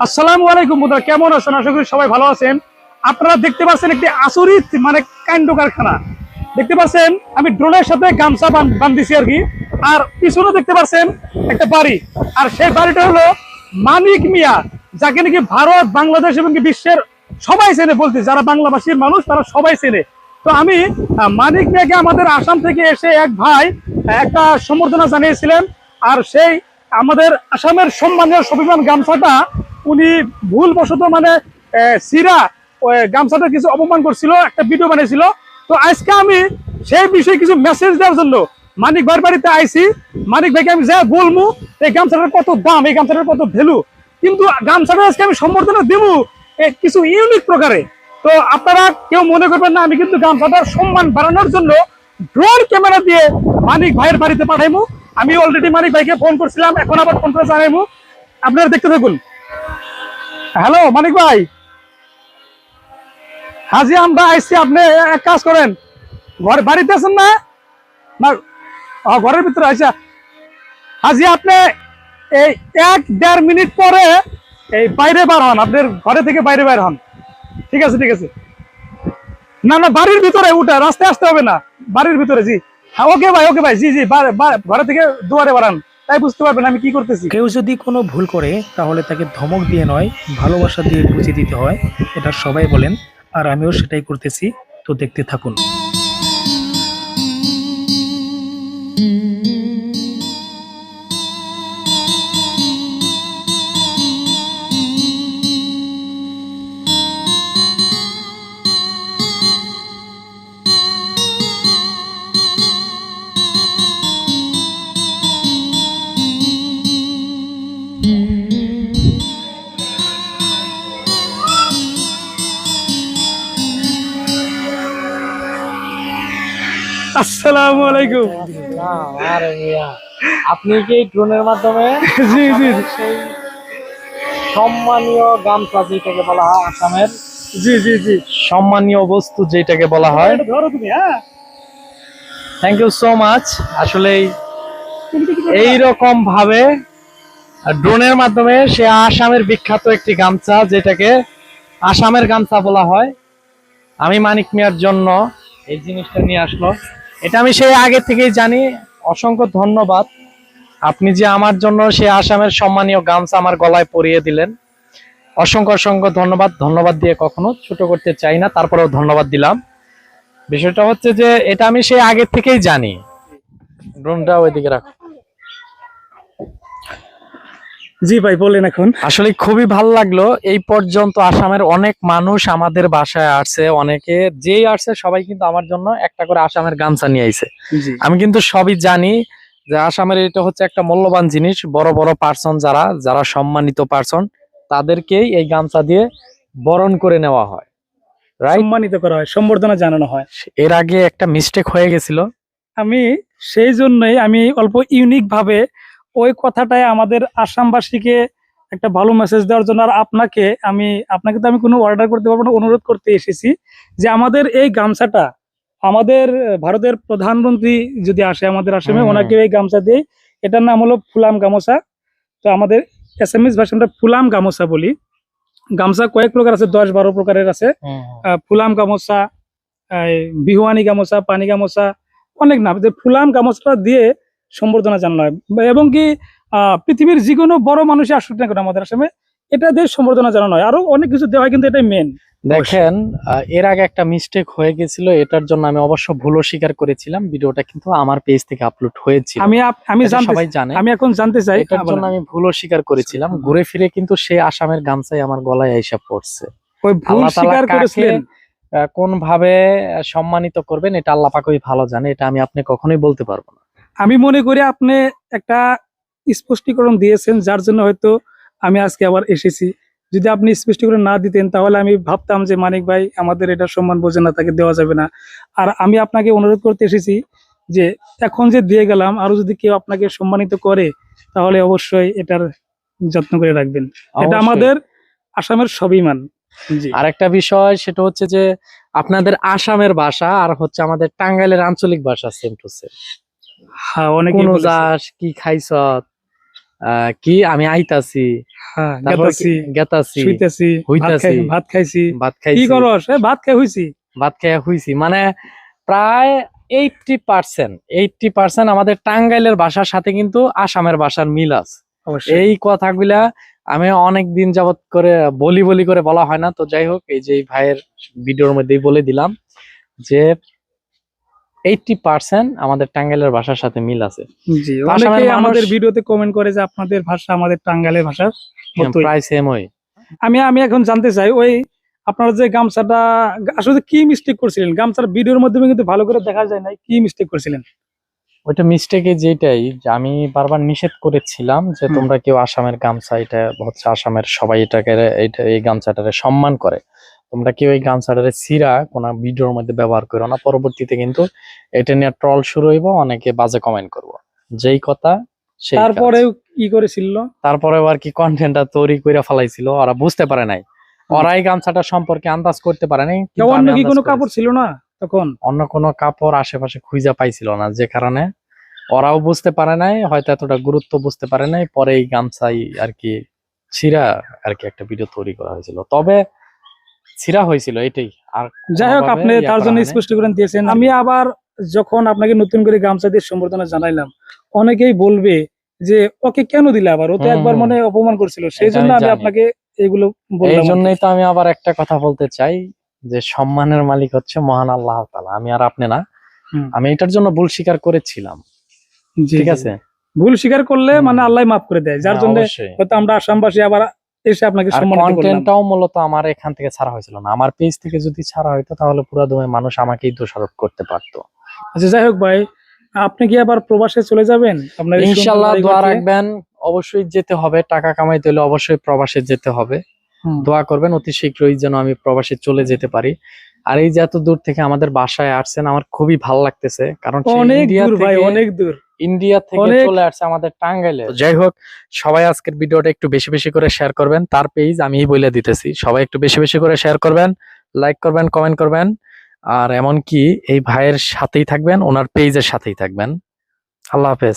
আসসালামু আলাইকুম বন্ধুরা, কেমন আছেন? আশা করি সবাই ভালো আছেন। আপনারা দেখতে পাচ্ছেন একটি আচরিত কাণ্ড কারখানা দেখতে পাচ্ছেন। আমি ড্রোনের সাথে গামছা বান্ধিছি আর কি। আর পিছনে দেখতে পাচ্ছেন একটা বাড়ি, আর সেই বাড়িটা হলো মানিক মিয়া, যাকে নাকি ভারত, বাংলাদেশ এবং কি বিশ্বের সবাই চেনে। বলতে যারা বাংলাভাষীর মানুষ তারা সবাই চেনে। তো আমি মানিক মিয়াকে আমাদের আসাম থেকে এসে এক ভাই একটা সম্বর্ধনা জানিয়েছিলেন। আর সেই আমাদের আসামের সম্মানীয় স্বাভিমান গামছাটা উনি ভুলবশত সিরা গামছাটা কিছু অপমান করছিল, একটা ভিডিও বানিয়েছিল। তো আজকে আমি সেই বিষয়ে কিছু মেসেজ দেওয়ার জন্য মানিক ভাইয়ের বাড়িতে আইছি। মানিক ভাইকে আমি যা বলবো এই গামছাটার কত দাম, এই গামছাটার কত ভ্যালু, কিন্তু গামছাটা আজকে আমি সম্বর্ধনা দেবো কিছু ইউনিক প্রকারে। তো আপনারা কেউ মনে করবেন না, আমি কিন্তু গামছাটার সম্মান বাড়ানোর জন্য ড্রোন ক্যামেরা দিয়ে মানিক ভাইয়ের বাড়িতে পাঠাইমু। আমি অলরেডি মানিক ভাইকে ফোন করছিলাম, এখন আবার ফোন করে জানাইমু। আপনারা দেখতে থাকুন। হ্যালো মানিক ভাই, হাজি আমরা আইসি। আপনি এক কাজ করেন, ঘর বাড়িতে আছেন না? না, ঘরের ভিতরে আইসা। হাজি আপনি এই 1-1.5 মিনিট পরে এই বাইরে বার হন, আপনার ঘরে থেকে বাইরে বাইর হন। ঠিক আছে ঠিক আছে। না না, বাড়ির ভিতরে উঠা, রাস্তায় আসতে হবে না, বাড়ির ভিতরে। জি হ্যাঁ, ওকে ভাই, জি জি, ঘরে থেকে দুয়ারে বাড়ান, তাই বুঝতে পারবেন আমি কি করতেছি। কেউ যদি কোনো ভুল করে তাহলে তাকে ধমক দিয়ে নয়, ভালোবাসা দিয়ে বুঝিয়ে দিতে হয়, এটা সবাই বলেন। আর আমিও সেটাই করতেছি, তো দেখতে থাকুন। আসসালামু আলাইকুম। আরে মিয়া, আপনি কি এই ড্রোনের মাধ্যমে জি জি সেই সম্মানীয় গামছা যেটাকে বলা হয়, আসামের জি জি জি, সম্মানীয় বস্তু যেটাকে বলা হয়, এটা ধরো তুমি। হ্যাঁ, থ্যাংক ইউ সো মাচ। আসলে এইরকম ভাবে ড্রোনের মাধ্যমে সে আসামের বিখ্যাত একটি গামছা যেটাকে আসামের গামছা বলা হয়, আমি মানিক মিয়ার জন্য এই জিনিসটা নিয়ে আসলো। এটা আমি সেই আগে থেকেই জানি। অসংখ্য ধন্যবাদ, আপনি যে আমার জন্য সে আসামের সম্মানীয় গামছা আমার গলায় পরিয়ে দিলেন। অসংখ্য অসংখ্য ধন্যবাদ। ধন্যবাদ দিয়ে কখনো ছোট করতে চাই না, তারপরেও ধন্যবাদ দিলাম। বিষয়টা হচ্ছে যে এটা আমি সেই আগে থেকেই জানি। ড্রোনটা ওইদিকে রাখ। জি ভাই বলেন এখন। আসলে খুবই ভালো লাগলো। এই পর্যন্ত আসামের অনেক মানুষ আমাদের বাসায় আসছে, অনেকে যেই আসছে সবাই কিন্তু আমার জন্য একটা করে আসামের গামছা নিয়ে আইছে। জি আমি কিন্তু সবই জানি যে আসামের এটা হচ্ছে একটা মূল্যবান জিনিস। বড় বড় পার্সন যারা যারা সম্মানিত পার্সন, তাদেরকেই এই গামছা দিয়ে বরণ করে নেওয়া হয়, রাইট? সম্মানিত করা হয়, সম্বর্ধনা জানানো হয়। এর আগে একটা মিস্টেক হয়ে গেছিল। আমি সেই জন্যই আমি অল্প ইউনিক ভাবে ওই কথাটাই আমাদের আসামবাসীকে একটা ভালো মেসেজ দেওয়ার জন্য, আর আপনাকে তো আমি কোনো অর্ডার করতে পারবো না, অনুরোধ করতে এসেছি যে আমাদের এই গামছাটা আমাদের ভারতের প্রধানমন্ত্রী যদি আসে আমাদের আসামে, ওনাকে এই গামছা দেই। এটার নাম হলো ফুলাম গামোচা। তো আমাদের এসামিস ভাষাটা ফুলাম গামোচা বলি। গামছা কয়েক প্রকার আছে, 10-12 প্রকারের আছে। ফুলাম গামোচা, বিহুয়ানি গামোচা, পানি গামোচা, অনেক নাম। যে ফুলাম গামোচাটা দিয়ে সম্বর্ধনা জানানো হয়, এবং কি পৃথিবীর যে কোনো বড় মানুষই আসুক না কেন আমাদের আসামে, এটা দিয়ে সম্বর্ধনা জানানো হয়। আরো অনেক কিছু দেওয়া হয়, কিন্তু এটাই মেন। দেখেন, এর আগে একটা মিস্টেক হয়ে গেছিল, এটার জন্য আমি অবশ্য ভুলও স্বীকার করেছিলাম। ভিডিওটা কিন্তু আমার পেজ থেকে আপলোড হয়েছিল, আমি এটা সবাই জানে। আমি এখন জানতে চাই, এটার জন্য আমি ভুলও স্বীকার করেছিলাম। ঘুরে ফিরে কিন্তু সে আসামের গামছাই আমার গলায় আইসা পড়ছে। ওই ভুল আল্লাহ তাআলা স্বীকার কাকে করেছিলেন। কোন ভাবে সম্মানিত করবেন এটা আল্লাহ পাকই ভালো জানে, এটা আমি আপনি কখনোই বলতে পারবো না। আমি মনে করি আপনি একটা স্পষ্টীকরণ দিয়েছেন, যার জন্য হয়তো আমি আজকে আবার এসেছি। যদি আপনি স্পষ্টীকরণ না দিতেন তাহলে আমি ভাবতাম যে মানিক ভাই আমাদের এটা সম্মান বোঝে না, তাকে দেওয়া যাবে না। আর আমি আপনাকে অনুরোধ করতে এসেছি যে এখন যে দিয়ে গেলাম, আরো যদি কেউ আপনাকে সম্মানিত করে তাহলে অবশ্যই এটার যত্ন করে রাখবেন। এটা অবশ্যই। আমাদের আসামের স্বাভিমান। জি, আরেকটা বিষয় সেটা হচ্ছে যে আপনাদের আসামের ভাষা আর হচ্ছে আমাদের টাঙ্গাইলের আঞ্চলিক ভাষা সেম টু সেম। হ্যাঁ, অনেকে কোন যাস কি খাইছ, কি আমি আইতাছি, হ্যাঁ, তারপর কি? গেতাছি, শুইতেছি, হইতাছি, ভাত খাইছি। ভাত কি খাইছি, করস? ভাত খাই হইছি। ভাত খেয়ে হইছি। মানে প্রায় 80% আমাদের টাঙ্গাইলের ভাষার সাথে কিন্তু আসামের ভাষার মিল আছে। অবশ্যই। এই কথাগুলা আমি অনেক দিন যাবত করে বলি বলি করে বলা হয় না, তো যাই হোক এই যে এই ভাইয়ের ভিডিওর মধ্যেই বলে দিলাম যে 80% আমাদের টাঙ্গাইলের ভাষার সাথে মিল আছে। জি, আসামের অনেকেই মানুষ আমাদের ভিডিওতে কমেন্ট করে যে আপনাদের ভাষা আমাদের টাঙ্গাইলের ভাষার মতোই। প্রায় সেম হয়। আমি এখন জানতে চাই, ওই আপনারা যে গামছাটা আসলে কি মিস্টেক করছিলেন? গামছার ভিডিওর মাধ্যমে কিন্তু ভালো করে দেখা যায় না, কি মিস্টেক করছিলেন? ওইটা মিস্টেকে যেটাই যে আমি বারবার নিষেধ করেছিলাম যে হুম। তোমরা কেউ আসামের গামছা, এটা হচ্ছে আসামের সবাই এটাকে এই গামছাটারে সম্মান করে, তোমরা কেউ এই গামছাটারে ছিঁড়া কোন ভিডিওর মধ্যে ব্যবহার করো না। পরবর্তীতে কিন্তু এটা নিয়ে ট্রল শুরু হইব, অনেকে বাজে কমেন্ট করব, যেই কথা সেই কাজ। তারপরেও কি করেছিল? তারপরে আর কি কন্টেন্টটা তৈরি করে ফেলাইছিল, ওরা বুঝতে পারে নাই, ওরা এই গামছাটা সম্পর্কে আন্দাজ করতে পারে নাই। কিন্তু অন্য আমি কি আন্দাজ কোনো করেছি। কাপড় ছিল না তখন? অন্য কোনো কাপড় আশেপাশে খুঁজে পাইছিল না, যে কারণে ওরাও বুঝতে পারে নাই, হয়তো এতটা গুরুত্ব বুঝতে পারে নাই। পরে এই গামছাই আর কি ছিঁড়া আর কি একটা ভিডিও তৈরি করা হয়েছিল, তবে ছিঁড়া হয়েছিল এটাই। আর যাই হোক, কোনোভাবে আপনি ইয়া তার করা জন্য হয়নি। স্পষ্ট করে দিয়েছেন। আমি আবার যখন আপনাকে নতুন করে গামছা দিয়ে সম্বর্ধনা জানাইলাম, অনেকেই বলবে যে ওকে কেন দিলে আবার, ও তো হুম, একবার হুম। মনে হয় অপমান করছিল, সেই এটা জন্য আমি আমি জানি। আপনাকে এগুলো এই বললাম আর কি। জন্যই তো আমি আবার একটা কথা বলতে চাই যে সম্মানের মালিক হচ্ছে মহান আল্লাহ তাআলা, আমি আর আপনি না। হুম। আমি এটার জন্য ভুল স্বীকার করেছিলাম, জি, ঠিক জি। আছে। ভুল স্বীকার করলে হুম। মানে আল্লাহ মাফ করে দেয়, যার হ্যাঁ, জন্য অবশ্যই। হয়তো আমরা আসামবাসী আবার এসে আপনাকে আর সম্মানিত করলাম। কন্টেন্টটাও মূলত আমার এখান থেকে ছাড়া হয়েছিল না, আমার পেজ থেকে যদি ছাড়া হইতো তাহলে পুরো দুনিয়ার মানুষ আমাকেই দোষারোপ করতে পারতো। আচ্ছা, যাই হোক ভাই, আপনি কি আবার প্রবাসে চলে যাবেন আপনার এই সুন্দর ইনশাল্লাহ বাড়িঘর দোয়া থেকে? রাখবেন, অবশ্যই যেতে হবে, টাকা কামাইতে হলে অবশ্যই প্রবাসে যেতে হবে। হুম। দোয়া করবেন অতি শীঘ্রই যেন আমি প্রবাসে চলে যেতে পারি। আর এই যে এত দূর থেকে আমাদের বাসায় আসছেন, আমার খুবই ভালো লাগতেছে, কারণ সে অনেক ইন্ডিয়া দূর ভাই, থেকে অনেক দূর। অনেক। চলে আসছে আমাদের টাঙ্গাইলে। যাই হোক, সবাই আজকের ভিডিওটা একটু বেশি বেশি করে শেয়ার করবেন, তার পেজ আমি বলে দিতেছি, সবাই একটু বেশি বেশি করে শেয়ার করবেন, লাইক করবেন, কমেন্ট করবেন, আর এমনকি এই ভাইয়ের সাথেই থাকবেন, ওনার পেজের সাথেই থাকবেন। আল্লাহ হাফেজ।